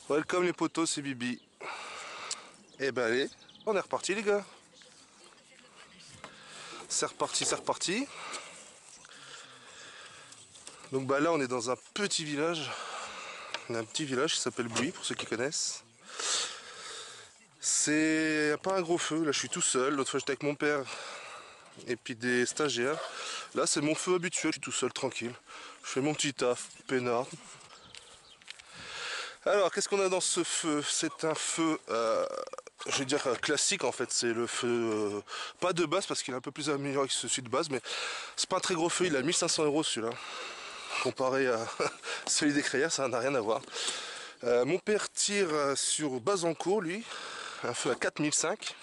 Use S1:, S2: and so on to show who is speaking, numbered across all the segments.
S1: Welcome les potos, c'est Bibi. Et ben allez, on est reparti les gars. C'est reparti, c'est reparti. Donc bah là on est dans un petit village. On a un petit village qui s'appelle Bouy pour ceux qui connaissent. C'est pas un gros feu, là je suis tout seul. L'autre fois j'étais avec mon père et puis des stagiaires. Là c'est mon feu habituel, je suis tout seul tranquille. Je fais mon petit taf, peinard. Alors qu'est-ce qu'on a dans ce feu? C'est un feu, je vais dire classique en fait. C'est le feu, pas de base parce qu'il est un peu plus amélioré que celui de base, mais c'est pas un très gros feu. Il a 1500 € celui-là. Comparé à celui des crayères, ça n'a rien à voir. Mon père tire sur Bazancourt, lui, un feu à 4005.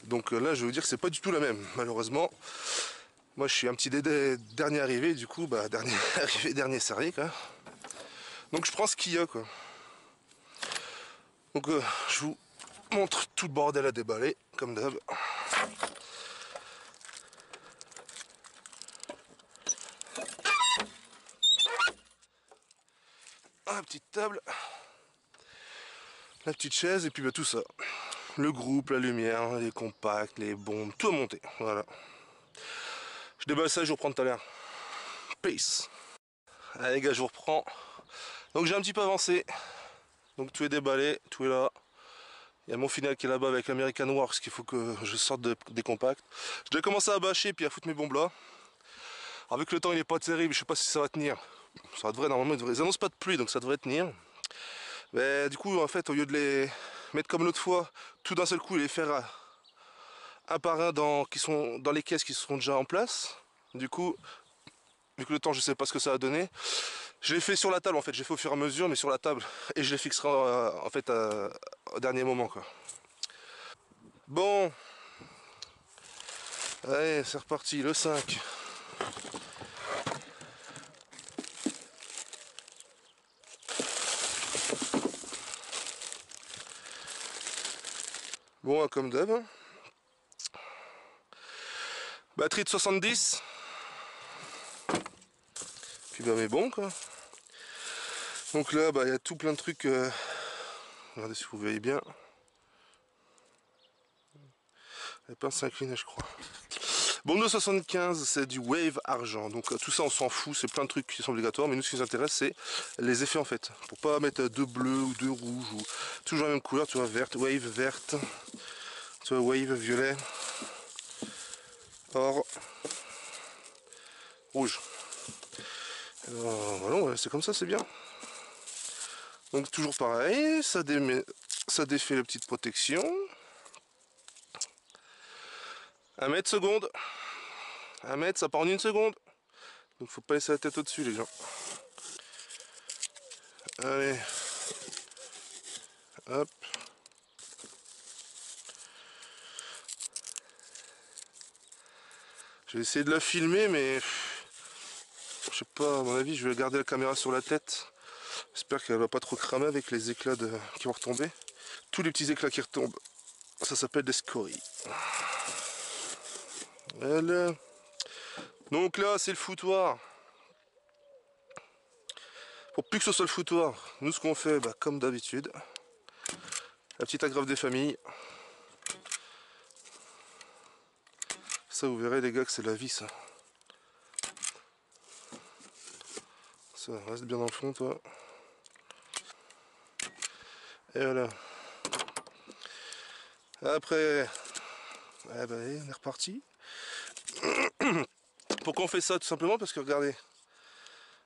S1: Donc là, je vais vous dire que c'est pas du tout la même, malheureusement. Moi, je suis un petit dédé dernier arrivé, du coup, bah, dernier arrivé, dernier servi, quoi. Donc je prends ce qu'il y a, quoi. Donc je vous montre tout le bordel à déballer, comme d'hab. La petite table, la petite chaise, et puis bah, tout ça. Le groupe, la lumière, les compacts, les bombes, tout à monter. Voilà. Je déballe ça, je vous reprends tout à l'heure. Peace. Allez les gars, je vous reprends. Donc j'ai un petit peu avancé. Donc tout est déballé, tout est là. Il y a mon final qui est là-bas avec l'American Works qu'il faut que je sorte des compacts. Je dois commencer à bâcher puis à foutre mes bombes là. Avec le temps il est pas terrible, je sais pas si ça va tenir. Ça devrait normalement, ils annoncent pas de pluie donc ça devrait tenir. Mais du coup en fait au lieu de les mettre comme l'autre fois, tout d'un seul coup les faire un par un qui sont dans les caisses qui seront déjà en place. Du coup, vu que le temps je sais pas ce que ça va donner, je l'ai fait sur la table en fait, j'ai fait au fur et à mesure mais sur la table et je les fixerai en fait au dernier moment quoi. Bon, allez c'est reparti, le 5. Bon comme d'hab. Batterie de 70. Puis bah mes bons quoi. Donc là bah il y a tout plein de trucs. Regardez si vous voyez bien. Les pinces s'inclinaient je crois. Bombe de 75, c'est du wave argent. Donc tout ça on s'en fout, c'est plein de trucs qui sont obligatoires. Mais nous ce qui nous intéresse c'est les effets en fait. Pour pas mettre deux bleus ou deux rouges ou toujours la même couleur, tu vois, verte, wave verte. Tu vois, wave violet. Or. Rouge. Voilà, ouais, c'est comme ça, c'est bien. Donc toujours pareil, ça défait la petite protection. 1 mètre seconde. 1 mètre, ça part en 1 seconde. Donc faut pas laisser la tête au-dessus les gens. Allez. Hop. Je vais essayer de la filmer mais je sais pas, à mon avis je vais garder la caméra sur la tête. J'espère qu'elle va pas trop cramer avec les éclats qui vont retomber. Tous les petits éclats qui retombent, ça s'appelle des scories. Voilà. Donc là c'est le foutoir. Pour plus que ce soit le foutoir, nous ce qu'on fait, bah, comme d'habitude, la petite agrafe des familles. Ça vous verrez les gars que c'est la vie ça. Ça reste bien dans le fond toi. Et voilà. Après, eh ben, on est reparti. Pourquoi on fait ça? Tout simplement parce que regardez,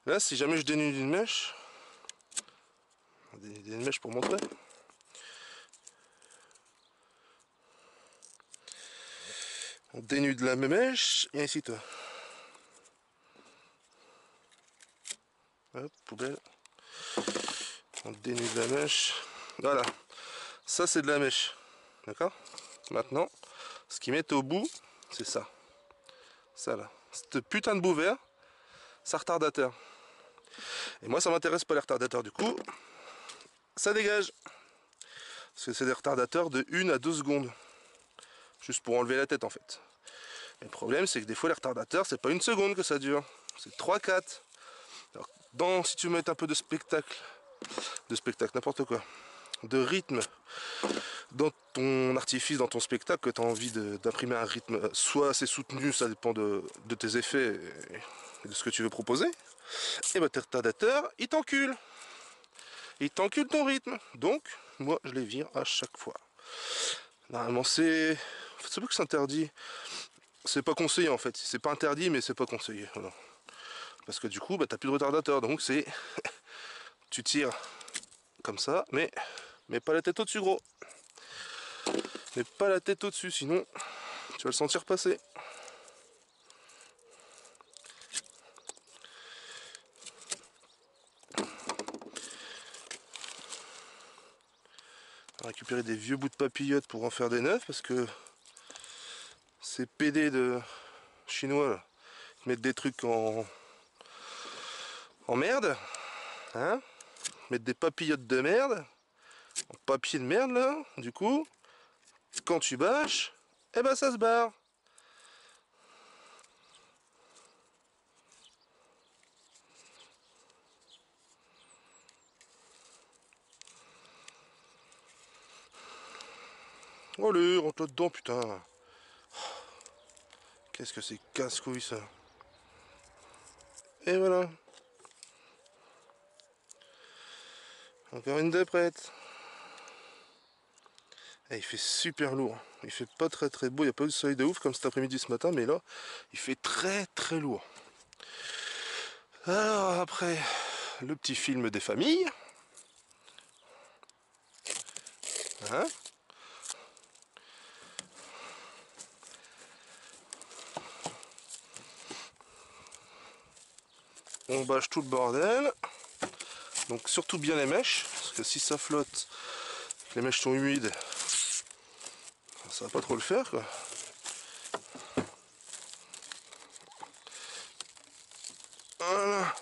S1: là si jamais je dénude une mèche, une mèche pour montrer. On dénude la mèche et ainsi toi. Hop, poubelle. On dénude la mèche. Voilà. Ça c'est de la mèche. D'accord? Maintenant, ce qu'ils mettent au bout, c'est ça. Ça là. Cette putain de bout vert, c'est un retardateur. Et moi ça m'intéresse pas les retardateurs du coup. Ça dégage. Parce que c'est des retardateurs de 1 à 2 secondes. Juste pour enlever la tête en fait. Et le problème c'est que des fois les retardateurs c'est pas 1 seconde que ça dure. C'est 3-4. Alors si tu veux mettre un peu de spectacle de spectacle, n'importe quoi, de rythme dans ton artifice, dans ton spectacle, que tu as envie d'imprimer un rythme soit assez soutenu, ça dépend de tes effets et de ce que tu veux proposer, et bah tes retardateurs, ils t'enculent. Ils t'enculent ton rythme. Donc, moi, je les vire à chaque fois. Normalement, c'est pas que c'est interdit. C'est pas conseillé, en fait. C'est pas interdit, mais c'est pas conseillé. Voilà. Parce que du coup, bah, t'as plus de retardateur. Donc, c'est... tu tires comme ça, mais pas la tête au-dessus, gros. Mais pas la tête au-dessus, sinon, tu vas le sentir passer. Récupérer des vieux bouts de papillotes pour en faire des neufs, parce que ces PD de chinois là, mettent des trucs en merde, hein, mettre des papillotes de merde, en papier de merde là, du coup, quand tu bâches, eh ben ça se barre. Allez, rentre là-dedans, putain. Qu'est-ce que c'est casse-couille ça. Et voilà. Encore une de prête. Et il fait super lourd. Il fait pas très très beau. Il n'y a pas eu de soleil de ouf comme cet après-midi ce matin, mais là, il fait très très lourd. Alors après, le petit film des familles. Hein? On bâche tout le bordel. Donc surtout bien les mèches, parce que si ça flotte, que les mèches sont humides, ça va pas trop le faire quoi. Voilà.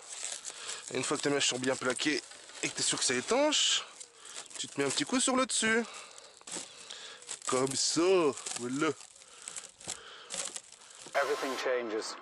S1: Et une fois que tes mèches sont bien plaquées et que tu es sûr que c'est étanche, tu te mets un petit coup sur le dessus. Comme ça, voilà.
S2: Everything changes.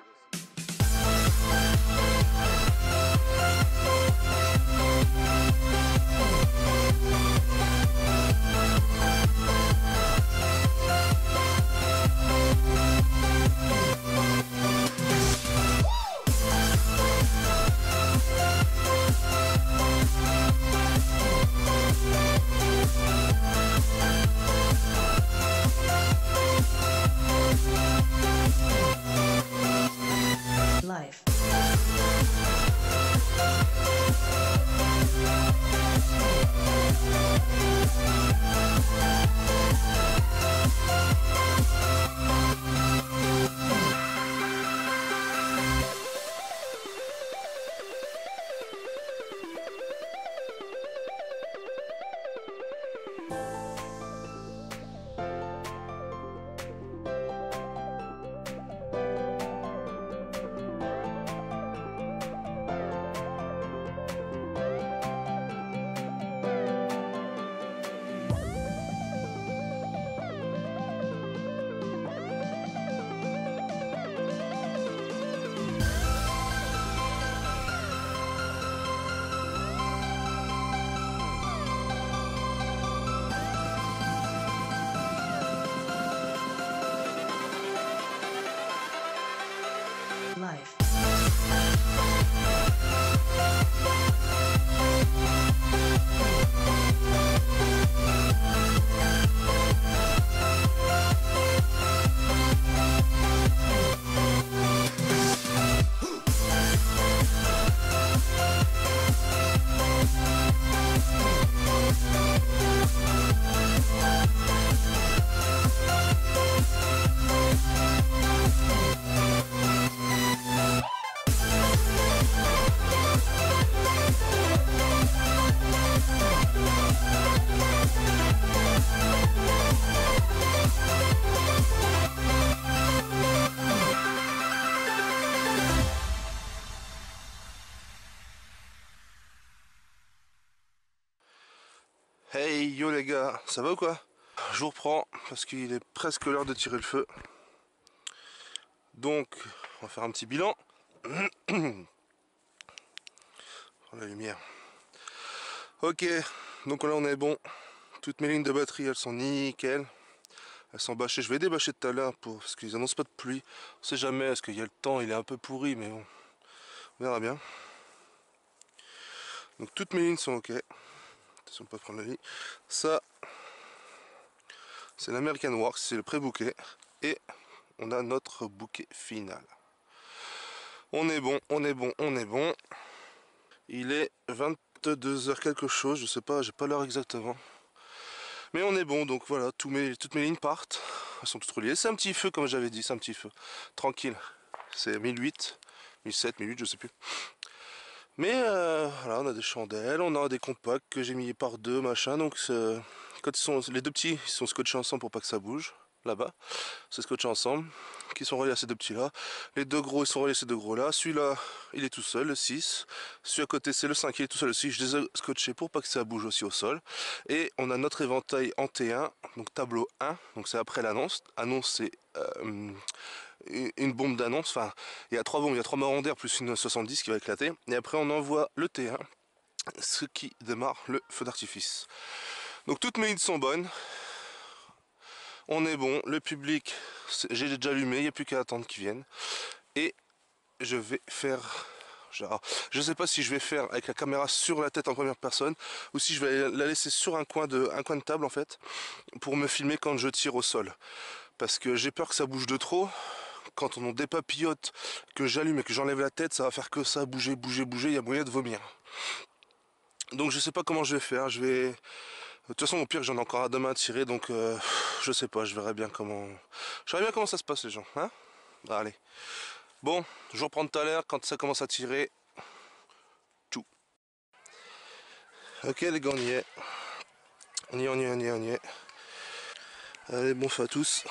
S3: Life. Life.
S1: Hey yo les gars, ça va ou quoi? Je vous reprends parce qu'il est presque l'heure de tirer le feu. Donc, on va faire un petit bilan. Prends la lumière. Ok, donc là on est bon. Toutes mes lignes de batterie elles sont nickel. Elles sont bâchées. Je vais débâcher tout à l'heure parce qu'ils annoncent pas de pluie. On sait jamais, parce qu'il y a le temps, il est un peu pourri, mais bon, on verra bien. Donc toutes mes lignes sont ok. Attention de pas prendre la ligne. Ça, c'est l'American Works, c'est le pré-bouquet. Et on a notre bouquet final. On est bon, on est bon, on est bon. Il est 22h quelque chose, je sais pas, j'ai pas l'heure exactement. Mais on est bon, donc voilà, toutes mes lignes partent. Elles sont toutes reliées. C'est un petit feu, comme j'avais dit, c'est un petit feu. Tranquille. C'est 1008, 1007, 1008, je sais plus. Mais voilà, on a des chandelles, on a des compacts que j'ai mis par deux, machin. Donc quand les deux petits, ils sont scotchés ensemble pour pas que ça bouge. Là-bas, c'est scotché ensemble, qui sont reliés à ces deux petits là. Les deux gros ils sont reliés à ces deux gros là. Celui-là il est tout seul, le 6. Celui à côté c'est le 5, il est tout seul aussi. Je les ai scotchés pour pas que ça bouge aussi au sol. Et on a notre éventail en T1, donc tableau 1, donc c'est après l'annonce. Annonce c'est une bombe d'annonce, enfin il y a trois bombes, il y a trois marrons d'air plus une 70 qui va éclater. Et après on envoie le T1, ce qui démarre le feu d'artifice. Donc toutes mes lignes sont bonnes. On est bon, le public, j'ai déjà allumé, il n'y a plus qu'à attendre qu'ils viennent. Et je vais faire... Genre, je sais pas si je vais faire avec la caméra sur la tête en première personne ou si je vais la laisser sur un coin de table en fait pour me filmer quand je tire au sol. Parce que j'ai peur que ça bouge de trop. Quand on dépapillote, que j'allume et que j'enlève la tête, ça va faire que ça, bouger, bouger, bouger, il y a moyen de vomir. Donc je sais pas comment je vais faire, je vais... De toute façon, au pire, j'en ai encore à demain à tirer, donc je sais pas, je verrai bien comment... Je verrai bien comment ça se passe, les gens, hein. Allez. Bon, je vous reprends tout à l'heure, quand ça commence à tirer. Tchou. Ok, les gars, on y est. On y est, on y est, on y est, on y est. Allez, bon feu à tous.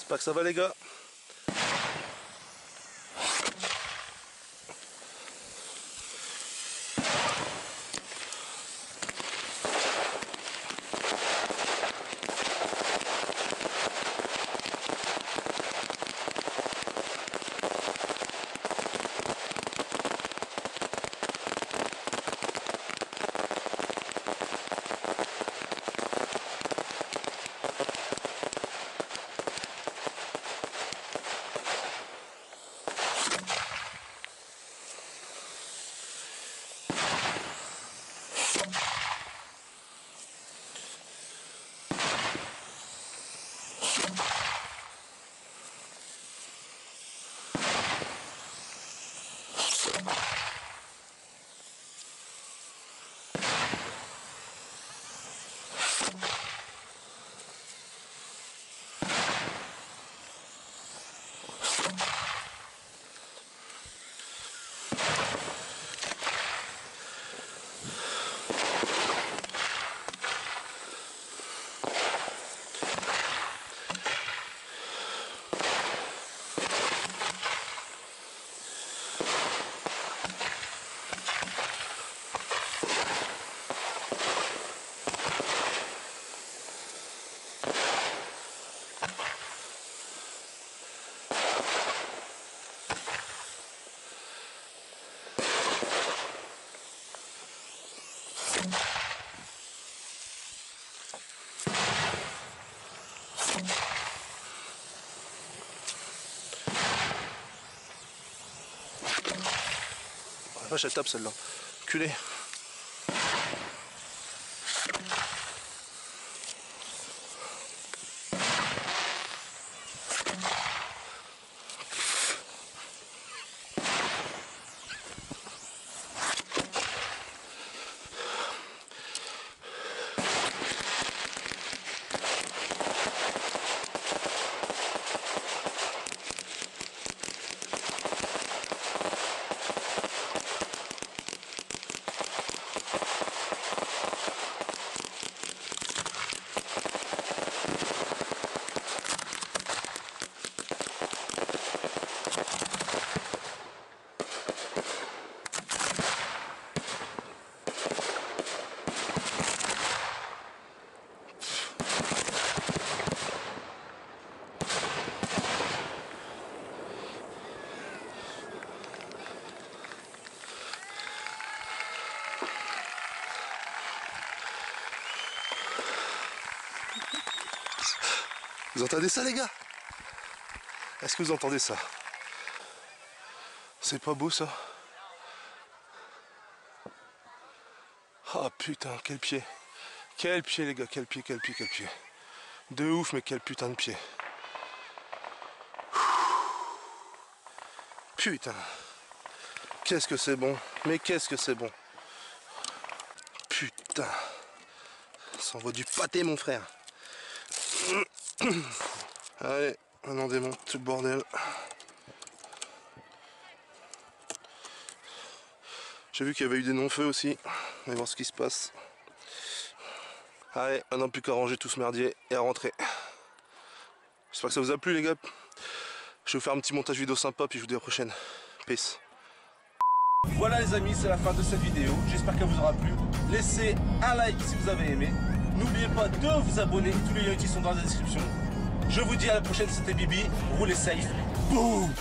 S1: J'espère que ça va les gars. Vache, elle tape celle-là. Culé. Vous entendez ça les gars? Est-ce que vous entendez ça? C'est pas beau ça? Ah putain, quel pied! Quel pied les gars, quel pied, quel pied, quel pied! De ouf, mais quel putain de pied! Putain! Qu'est-ce que c'est bon! Mais qu'est-ce que c'est bon! Putain! Ça envoie du pâté mon frère! Allez, maintenant on démonte tout le bordel. J'ai vu qu'il y avait eu des non-feux aussi. On va voir ce qui se passe. Allez, maintenant plus qu'à ranger tout ce merdier et à rentrer. J'espère que ça vous a plu les gars. Je vais vous faire un petit montage vidéo sympa puis je vous dis à la prochaine. Peace.
S2: Voilà les amis, c'est la fin de cette vidéo. J'espère qu'elle vous aura plu. Laissez un like si vous avez aimé. N'oubliez pas de vous abonner. Tous les liens qui sont dans la description. Je vous dis à la prochaine, c'était Bibi. Roulez safe. Boum.